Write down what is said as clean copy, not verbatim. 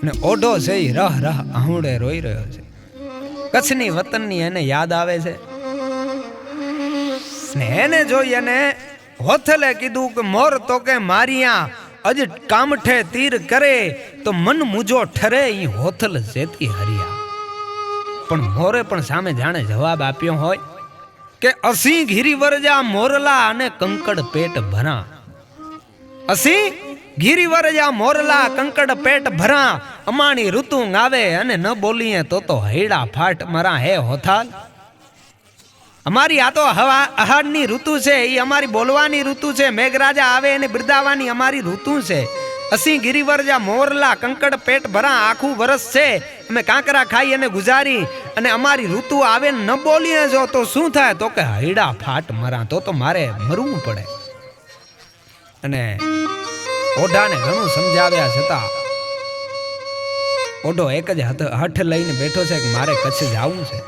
અને ઓઢો છે એ રહ રહ આહુડે રોઈ રહ્યો છે. કચ્છની વતનની એને યાદ આવે છે. ને એને જોઈ અને હોથલે કીધું કે મોર તો કે મારિયા અજ કામઠે તીર કરે તો મન મુજો ઠરે ઈ હોથલ જેતી હરિયા. પણ મોરે પણ સામે જાણે જવાબ આપ્યો હોય કે અસી ઘીરી વરજા મોરલા અને કંકડ પેટ ભરા. અસી ઘીરી વરજા મોરલા કંકડ પેટ ભરા. અમાણી ઋતુ આવે અને ન બોલીએ તો હૈડા ફાટ મરા. હે હોથાલ, અમારી આ તો આહારની ઋતુ છે, એ અમારી બોલવાની ઋતુ છે. મેઘરાજા આવે એને બિરદાવાની અમારી ઋતુ છે. અસી ગિરિવરજા મોરલા કંકડ પેટ ભરા. આખું વરસ છે અમે કાંકરા ખાઈ અને ગુજારી, અને અમારી ઋતુ આવે ન બોલીએ જો તો શું થાય? તો કે હૈડા ફાટ મરા. તો મારે મરવું પડે. અને ઓઢાને ઘણું સમજાવ્યા છતાં ઓઢો એક જ હઠ લઈને બેઠો છે કે મારે કચ્છ જવું છે.